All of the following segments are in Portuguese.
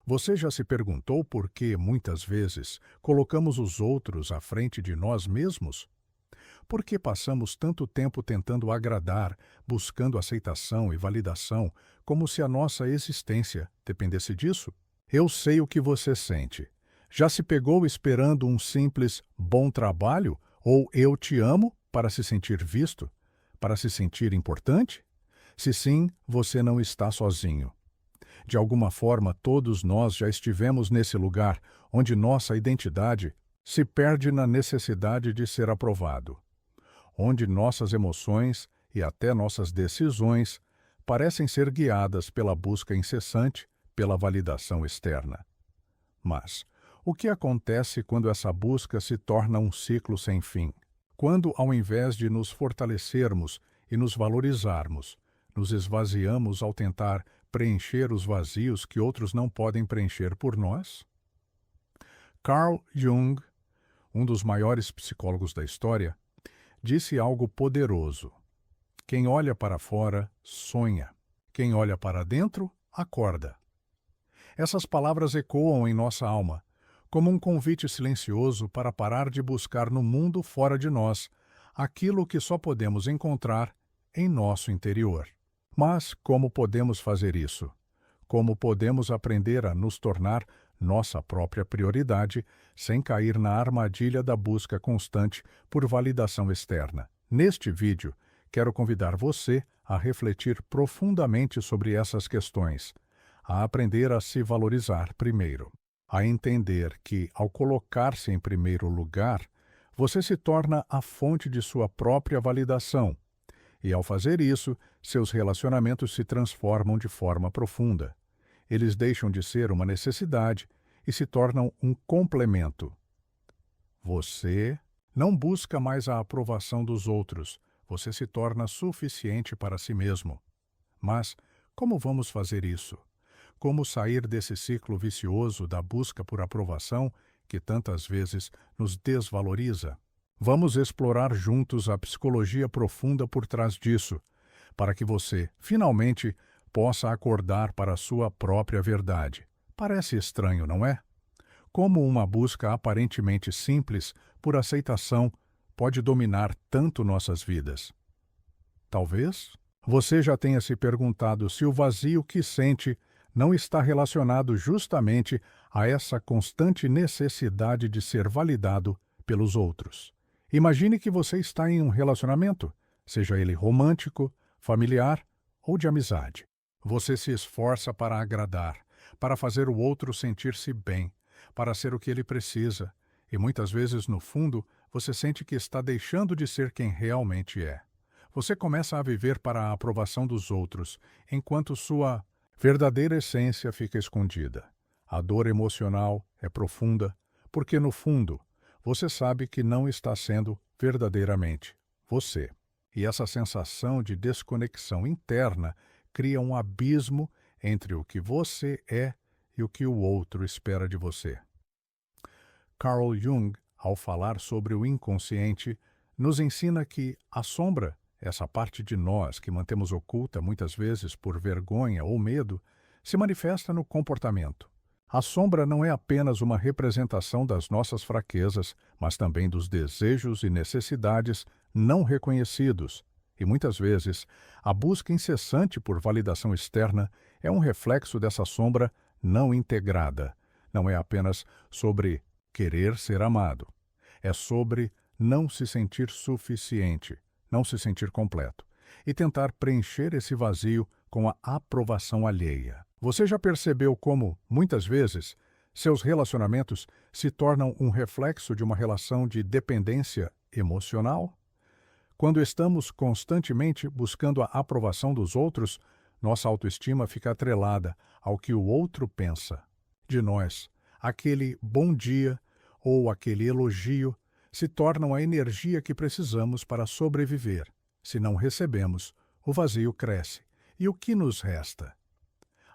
Você já se perguntou por que, muitas vezes, colocamos os outros à frente de nós mesmos? Por que passamos tanto tempo tentando agradar, buscando aceitação e validação, como se a nossa existência dependesse disso? Eu sei o que você sente. Já se pegou esperando um simples bom trabalho ou eu te amo para se sentir visto? Para se sentir importante? Se sim, você não está sozinho. De alguma forma, todos nós já estivemos nesse lugar onde nossa identidade se perde na necessidade de ser aprovado, onde nossas emoções e até nossas decisões parecem ser guiadas pela busca incessante pela validação externa. Mas o que acontece quando essa busca se torna um ciclo sem fim? Quando, ao invés de nos fortalecermos e nos valorizarmos, nos esvaziamos ao tentar preencher os vazios que outros não podem preencher por nós? Carl Jung, um dos maiores psicólogos da história, disse algo poderoso. Quem olha para fora, sonha. Quem olha para dentro, acorda. Essas palavras ecoam em nossa alma, como um convite silencioso para parar de buscar no mundo fora de nós aquilo que só podemos encontrar em nosso interior. Mas como podemos fazer isso? Como podemos aprender a nos tornar nossa própria prioridade sem cair na armadilha da busca constante por validação externa? Neste vídeo, quero convidar você a refletir profundamente sobre essas questões, a aprender a se valorizar primeiro, a entender que, ao colocar-se em primeiro lugar, você se torna a fonte de sua própria validação. E, ao fazer isso, seus relacionamentos se transformam de forma profunda. Eles deixam de ser uma necessidade e se tornam um complemento. Você não busca mais a aprovação dos outros, você se torna suficiente para si mesmo. Mas como vamos fazer isso? Como sair desse ciclo vicioso da busca por aprovação que tantas vezes nos desvaloriza? Vamos explorar juntos a psicologia profunda por trás disso, para que você, finalmente, possa acordar para a sua própria verdade. Parece estranho, não é? Como uma busca aparentemente simples por aceitação pode dominar tanto nossas vidas? Talvez você já tenha se perguntado se o vazio que sente não está relacionado justamente a essa constante necessidade de ser validado pelos outros. Imagine que você está em um relacionamento, seja ele romântico, familiar ou de amizade. Você se esforça para agradar, para fazer o outro sentir-se bem, para ser o que ele precisa, e muitas vezes, no fundo, você sente que está deixando de ser quem realmente é. Você começa a viver para a aprovação dos outros, enquanto sua verdadeira essência fica escondida. A dor emocional é profunda, porque, no fundo, você sabe que não está sendo verdadeiramente você. E essa sensação de desconexão interna cria um abismo entre o que você é e o que o outro espera de você. Carl Jung, ao falar sobre o inconsciente, nos ensina que a sombra, essa parte de nós que mantemos oculta muitas vezes por vergonha ou medo, se manifesta no comportamento. A sombra não é apenas uma representação das nossas fraquezas, mas também dos desejos e necessidades não reconhecidos. E muitas vezes, a busca incessante por validação externa é um reflexo dessa sombra não integrada. Não é apenas sobre querer ser amado. É sobre não se sentir suficiente, não se sentir completo, e tentar preencher esse vazio com a aprovação alheia. Você já percebeu como, muitas vezes, seus relacionamentos se tornam um reflexo de uma relação de dependência emocional? Quando estamos constantemente buscando a aprovação dos outros, nossa autoestima fica atrelada ao que o outro pensa de nós. Aquele bom dia ou aquele elogio se tornam a energia que precisamos para sobreviver. Se não recebemos, o vazio cresce. E o que nos resta?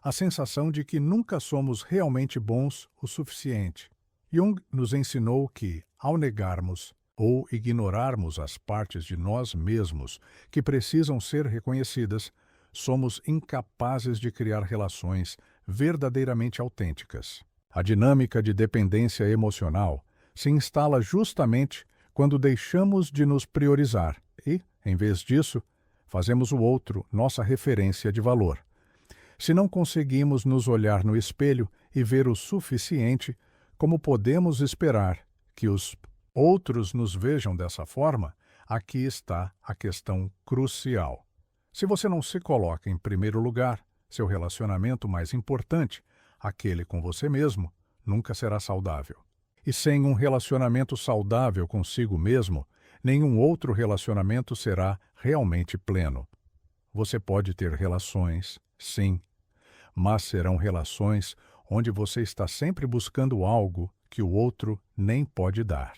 A sensação de que nunca somos realmente bons o suficiente. Jung nos ensinou que, ao negarmos ou ignorarmos as partes de nós mesmos que precisam ser reconhecidas, somos incapazes de criar relações verdadeiramente autênticas. A dinâmica de dependência emocional se instala justamente quando deixamos de nos priorizar e, em vez disso, fazemos o outro nossa referência de valor. Se não conseguimos nos olhar no espelho e ver o suficiente, como podemos esperar que os outros nos vejam dessa forma? Aqui está a questão crucial. Se você não se coloca em primeiro lugar, seu relacionamento mais importante, aquele com você mesmo, nunca será saudável. E sem um relacionamento saudável consigo mesmo, nenhum outro relacionamento será realmente pleno. Você pode ter relações, sim, mas serão relações onde você está sempre buscando algo que o outro nem pode dar.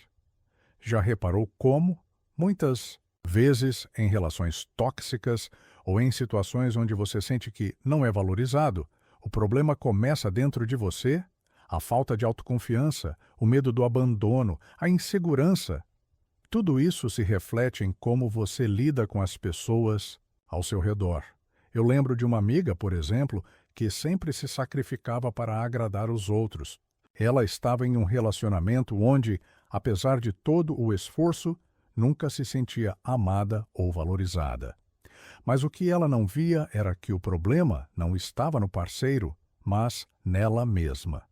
Já reparou como, muitas vezes em relações tóxicas ou em situações onde você sente que não é valorizado, o problema começa dentro de você? A falta de autoconfiança, o medo do abandono, a insegurança. Tudo isso se reflete em como você lida com as pessoas ao seu redor. Eu lembro de uma amiga, por exemplo, que sempre se sacrificava para agradar os outros. Ela estava em um relacionamento onde, apesar de todo o esforço, nunca se sentia amada ou valorizada. Mas o que ela não via era que o problema não estava no parceiro, mas nela mesma.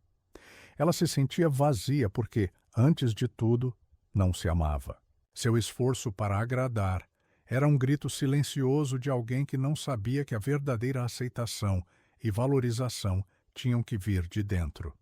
Ela se sentia vazia porque, antes de tudo, não se amava. Seu esforço para agradar era um grito silencioso de alguém que não sabia que a verdadeira aceitação e valorização tinham que vir de dentro.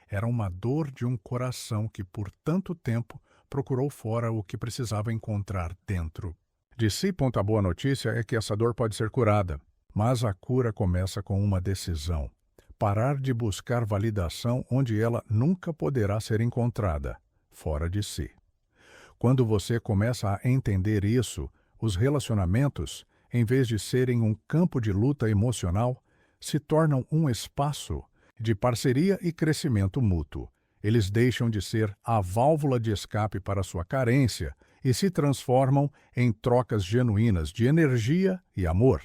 Era uma dor de um coração que, por tanto tempo, procurou fora o que precisava encontrar dentro. De si, a boa notícia é que essa dor pode ser curada, mas a cura começa com uma decisão. Parar de buscar validação onde ela nunca poderá ser encontrada, fora de si. Quando você começa a entender isso, os relacionamentos, em vez de serem um campo de luta emocional, se tornam um espaço de parceria e crescimento mútuo. Eles deixam de ser a válvula de escape para sua carência e se transformam em trocas genuínas de energia e amor.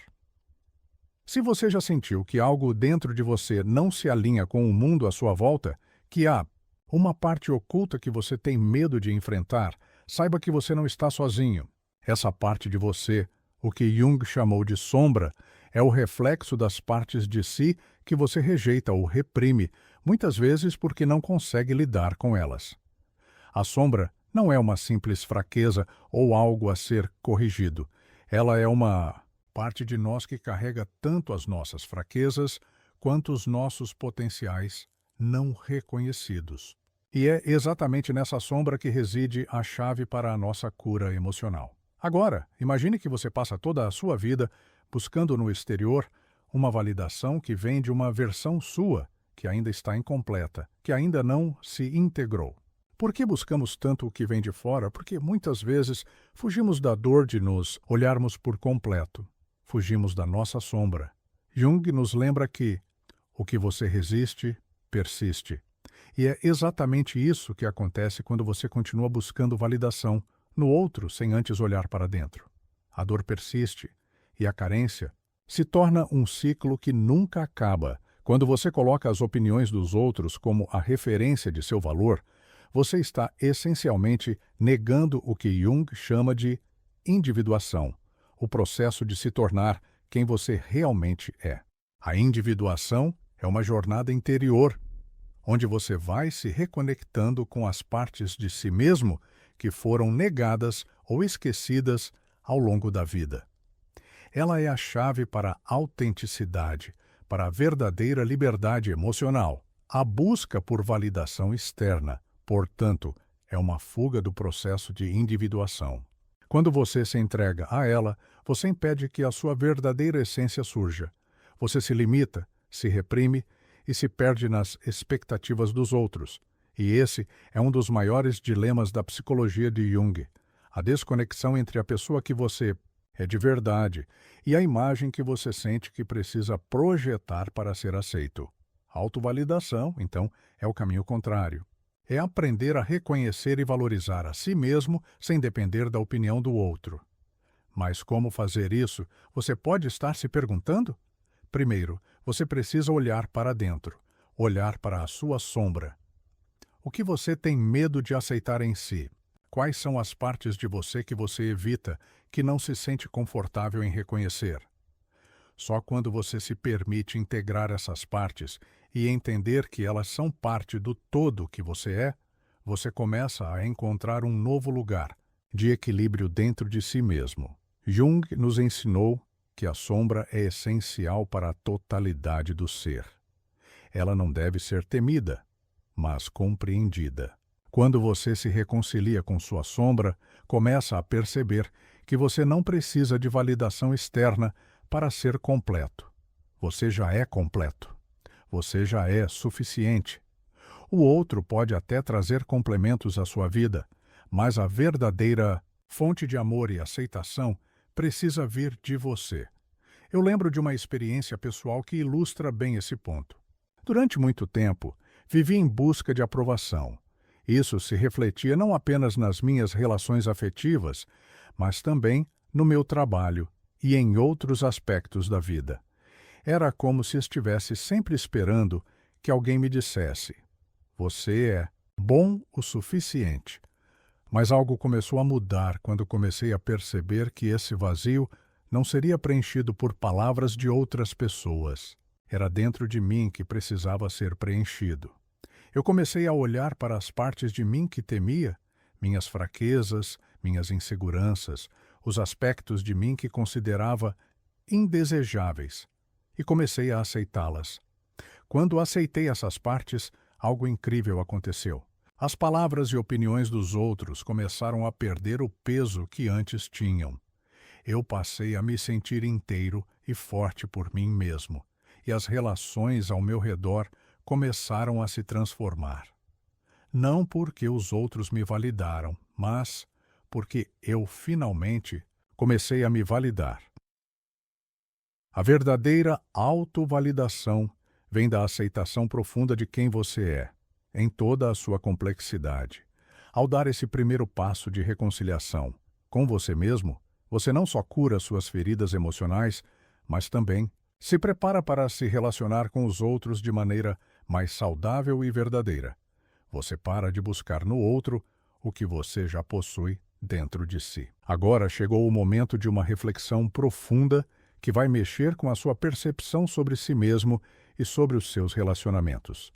Se você já sentiu que algo dentro de você não se alinha com o mundo à sua volta, que há uma parte oculta que você tem medo de enfrentar, saiba que você não está sozinho. Essa parte de você, o que Jung chamou de sombra, é o reflexo das partes de si que você rejeita ou reprime, muitas vezes porque não consegue lidar com elas. A sombra não é uma simples fraqueza ou algo a ser corrigido. Ela é uma parte de nós que carrega tanto as nossas fraquezas quanto os nossos potenciais não reconhecidos. E é exatamente nessa sombra que reside a chave para a nossa cura emocional. Agora, imagine que você passa toda a sua vida buscando no exterior uma validação que vem de uma versão sua que ainda está incompleta, que ainda não se integrou. Por que buscamos tanto o que vem de fora? Porque muitas vezes fugimos da dor de nos olharmos por completo. Fugimos da nossa sombra. Jung nos lembra que o que você resiste, persiste. E é exatamente isso que acontece quando você continua buscando validação no outro sem antes olhar para dentro. A dor persiste e a carência se torna um ciclo que nunca acaba. Quando você coloca as opiniões dos outros como a referência de seu valor, você está essencialmente negando o que Jung chama de individuação, o processo de se tornar quem você realmente é. A individuação é uma jornada interior, onde você vai se reconectando com as partes de si mesmo que foram negadas ou esquecidas ao longo da vida. Ela é a chave para a autenticidade, para a verdadeira liberdade emocional. A busca por validação externa, portanto, é uma fuga do processo de individuação. Quando você se entrega a ela, você impede que a sua verdadeira essência surja. Você se limita, se reprime e se perde nas expectativas dos outros. E esse é um dos maiores dilemas da psicologia de Jung. A desconexão entre a pessoa que você é de verdade e a imagem que você sente que precisa projetar para ser aceito. Autovalidação, então, é o caminho contrário. É aprender a reconhecer e valorizar a si mesmo sem depender da opinião do outro. Mas como fazer isso? Você pode estar se perguntando? Primeiro, Você precisa olhar para dentro, olhar para a sua sombra. O que você tem medo de aceitar em si? Quais são as partes de você que você evita, que não se sente confortável em reconhecer? Só quando você se permite integrar essas partes e entender que elas são parte do todo que você começa a encontrar um novo lugar de equilíbrio dentro de si mesmo. Jung nos ensinou que a sombra é essencial para a totalidade do ser. Ela não deve ser temida, mas compreendida. Quando você se reconcilia com sua sombra, começa a perceber que você não precisa de validação externa para ser completo. Você já é completo. Você já é suficiente. O outro pode até trazer complementos à sua vida, mas a verdadeira fonte de amor e aceitação precisa vir de você. Eu lembro de uma experiência pessoal que ilustra bem esse ponto. Durante muito tempo, vivi em busca de aprovação. Isso se refletia não apenas nas minhas relações afetivas, mas também no meu trabalho e em outros aspectos da vida. Era como se estivesse sempre esperando que alguém me dissesse: "Você é bom o suficiente." Mas algo começou a mudar quando comecei a perceber que esse vazio não seria preenchido por palavras de outras pessoas. Era dentro de mim que precisava ser preenchido. Eu comecei a olhar para as partes de mim que temia, minhas fraquezas, minhas inseguranças, os aspectos de mim que considerava indesejáveis, e comecei a aceitá-las. Quando aceitei essas partes, algo incrível aconteceu. As palavras e opiniões dos outros começaram a perder o peso que antes tinham. Eu passei a me sentir inteiro e forte por mim mesmo, e as relações ao meu redor começaram a se transformar. Não porque os outros me validaram, mas porque eu finalmente comecei a me validar. A verdadeira autovalidação vem da aceitação profunda de quem você é, em toda a sua complexidade. Ao dar esse primeiro passo de reconciliação com você mesmo, você não só cura suas feridas emocionais, mas também se prepara para se relacionar com os outros de maneira mais saudável e verdadeira. Você para de buscar no outro o que você já possui dentro de si. Agora chegou o momento de uma reflexão profunda que vai mexer com a sua percepção sobre si mesmo e sobre os seus relacionamentos.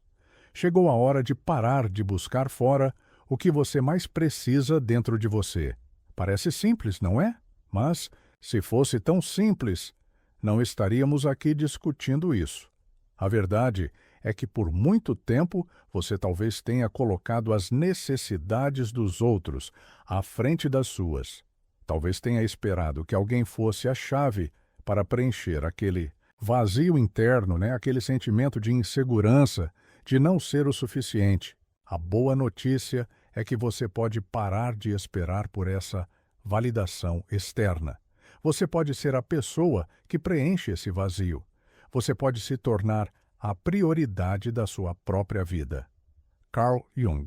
Chegou a hora de parar de buscar fora o que você mais precisa dentro de você. Parece simples, não é? Mas, se fosse tão simples, não estaríamos aqui discutindo isso. A verdade é que por muito tempo você talvez tenha colocado as necessidades dos outros à frente das suas. Talvez tenha esperado que alguém fosse a chave para preencher aquele vazio interno, aquele sentimento de insegurança, de não ser o suficiente. A boa notícia é que você pode parar de esperar por essa validação externa. Você pode ser a pessoa que preenche esse vazio. Você pode se tornar a prioridade da sua própria vida. Carl Jung,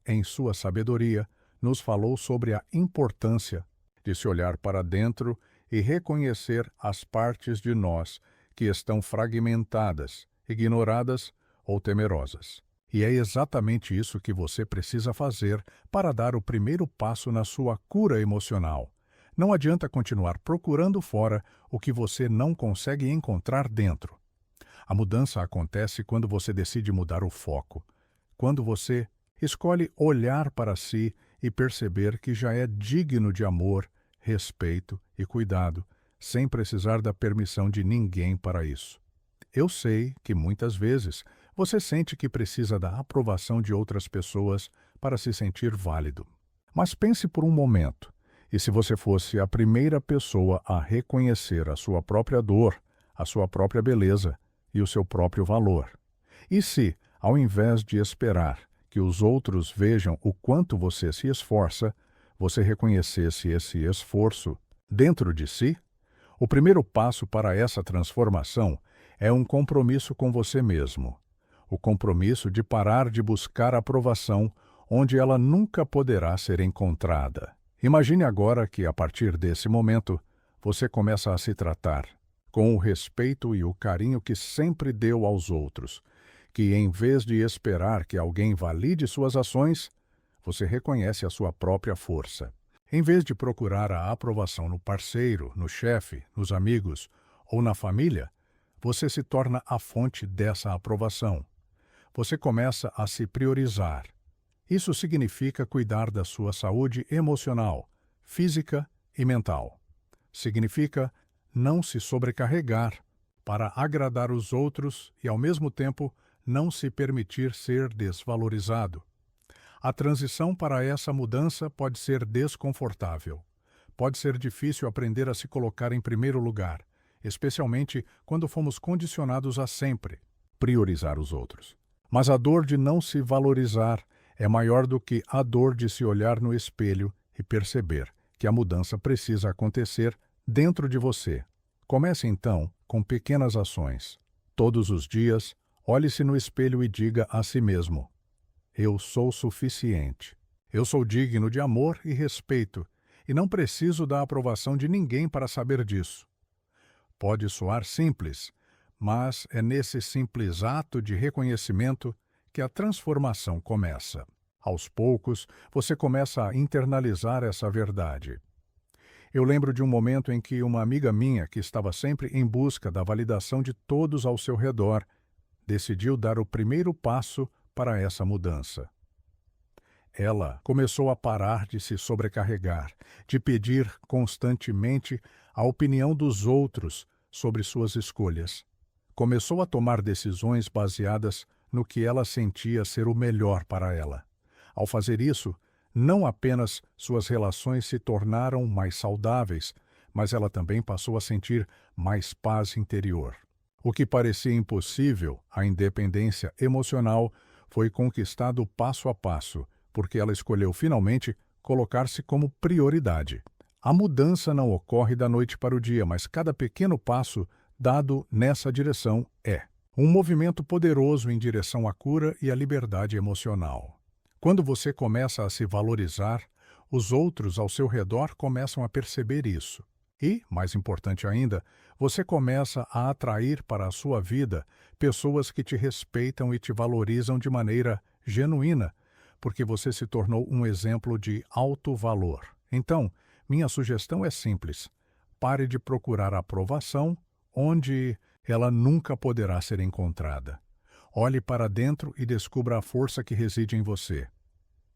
em sua sabedoria, nos falou sobre a importância de se olhar para dentro e reconhecer as partes de nós que estão fragmentadas, ignoradas ou temerosas. E é exatamente isso que você precisa fazer para dar o primeiro passo na sua cura emocional. Não adianta continuar procurando fora o que você não consegue encontrar dentro. A mudança acontece quando você decide mudar o foco, quando você escolhe olhar para si e perceber que já é digno de amor, respeito e cuidado, sem precisar da permissão de ninguém para isso. Eu sei que muitas vezes você sente que precisa da aprovação de outras pessoas para se sentir válido. Mas pense por um momento, e se você fosse a primeira pessoa a reconhecer a sua própria dor, a sua própria beleza e o seu próprio valor? E se, ao invés de esperar que os outros vejam o quanto você se esforça, você reconhecesse esse esforço dentro de si? O primeiro passo para essa transformação é um compromisso com você mesmo. O compromisso de parar de buscar aprovação onde ela nunca poderá ser encontrada. Imagine agora que, a partir desse momento, você começa a se tratar com o respeito e o carinho que sempre deu aos outros, que em vez de esperar que alguém valide suas ações, você reconhece a sua própria força. Em vez de procurar a aprovação no parceiro, no chefe, nos amigos ou na família, você se torna a fonte dessa aprovação. Você começa a se priorizar. Isso significa cuidar da sua saúde emocional, física e mental. Significa não se sobrecarregar para agradar os outros e, ao mesmo tempo, não se permitir ser desvalorizado. A transição para essa mudança pode ser desconfortável. Pode ser difícil aprender a se colocar em primeiro lugar, especialmente quando fomos condicionados a sempre priorizar os outros. Mas a dor de não se valorizar é maior do que a dor de se olhar no espelho e perceber que a mudança precisa acontecer dentro de você. Comece então com pequenas ações. Todos os dias, olhe-se no espelho e diga a si mesmo: eu sou suficiente. Eu sou digno de amor e respeito, e não preciso da aprovação de ninguém para saber disso. Pode soar simples, mas é nesse simples ato de reconhecimento que a transformação começa. Aos poucos, você começa a internalizar essa verdade. Eu lembro de um momento em que uma amiga minha, que estava sempre em busca da validação de todos ao seu redor, decidiu dar o primeiro passo para essa mudança. Ela começou a parar de se sobrecarregar, de pedir constantemente a opinião dos outros sobre suas escolhas. Começou a tomar decisões baseadas no que ela sentia ser o melhor para ela. Ao fazer isso, não apenas suas relações se tornaram mais saudáveis, mas ela também passou a sentir mais paz interior. O que parecia impossível, a independência emocional, foi conquistado passo a passo, porque ela escolheu finalmente colocar-se como prioridade. A mudança não ocorre da noite para o dia, mas cada pequeno passo dado nessa direção é um movimento poderoso em direção à cura e à liberdade emocional. Quando você começa a se valorizar, os outros ao seu redor começam a perceber isso. E, mais importante ainda, você começa a atrair para a sua vida pessoas que te respeitam e te valorizam de maneira genuína, porque você se tornou um exemplo de alto valor. Então, minha sugestão é simples: pare de procurar aprovação onde ela nunca poderá ser encontrada. Olhe para dentro e descubra a força que reside em você.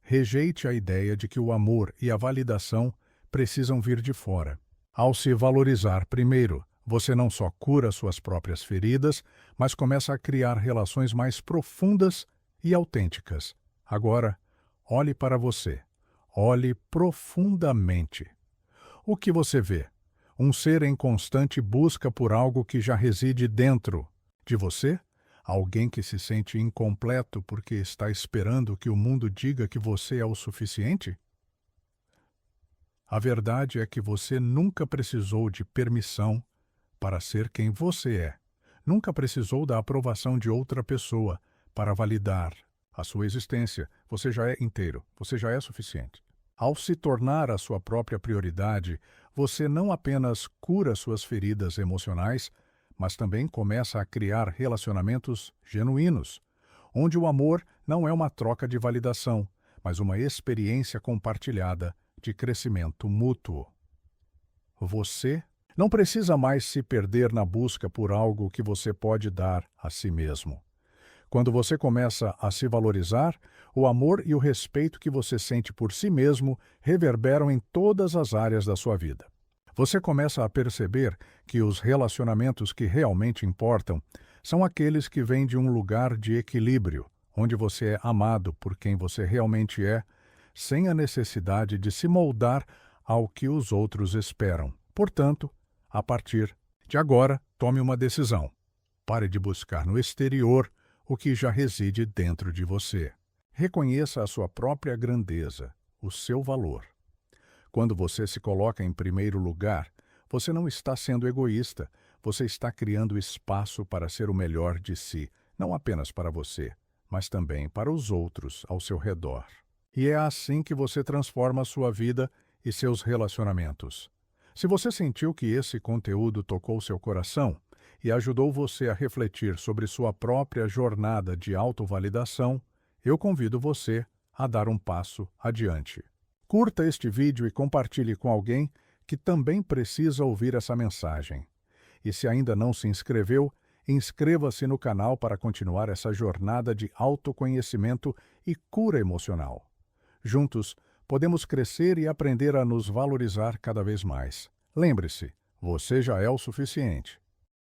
Rejeite a ideia de que o amor e a validação precisam vir de fora. Ao se valorizar primeiro, você não só cura suas próprias feridas, mas começa a criar relações mais profundas e autênticas. Agora, olhe para você. Olhe profundamente. O que você vê? Um ser em constante busca por algo que já reside dentro de você? Alguém que se sente incompleto porque está esperando que o mundo diga que você é o suficiente? A verdade é que você nunca precisou de permissão para ser quem você é. Nunca precisou da aprovação de outra pessoa para validar a sua existência. Você já é inteiro, você já é suficiente. Ao se tornar a sua própria prioridade, você não apenas cura suas feridas emocionais, mas também começa a criar relacionamentos genuínos, onde o amor não é uma troca de validação, mas uma experiência compartilhada de crescimento mútuo. Você não precisa mais se perder na busca por algo que você pode dar a si mesmo. Quando você começa a se valorizar, o amor e o respeito que você sente por si mesmo reverberam em todas as áreas da sua vida. Você começa a perceber que os relacionamentos que realmente importam são aqueles que vêm de um lugar de equilíbrio, onde você é amado por quem você realmente é, sem a necessidade de se moldar ao que os outros esperam. Portanto, a partir de agora, tome uma decisão. Pare de buscar no exterior o que já reside dentro de você. Reconheça a sua própria grandeza, o seu valor. Quando você se coloca em primeiro lugar, você não está sendo egoísta, você está criando espaço para ser o melhor de si, não apenas para você, mas também para os outros ao seu redor. E é assim que você transforma a sua vida e seus relacionamentos. Se você sentiu que esse conteúdo tocou seu coração e ajudou você a refletir sobre sua própria jornada de autovalidação, eu convido você a dar um passo adiante. Curta este vídeo e compartilhe com alguém que também precisa ouvir essa mensagem. E se ainda não se inscreveu, inscreva-se no canal para continuar essa jornada de autoconhecimento e cura emocional. Juntos, podemos crescer e aprender a nos valorizar cada vez mais. Lembre-se, você já é o suficiente.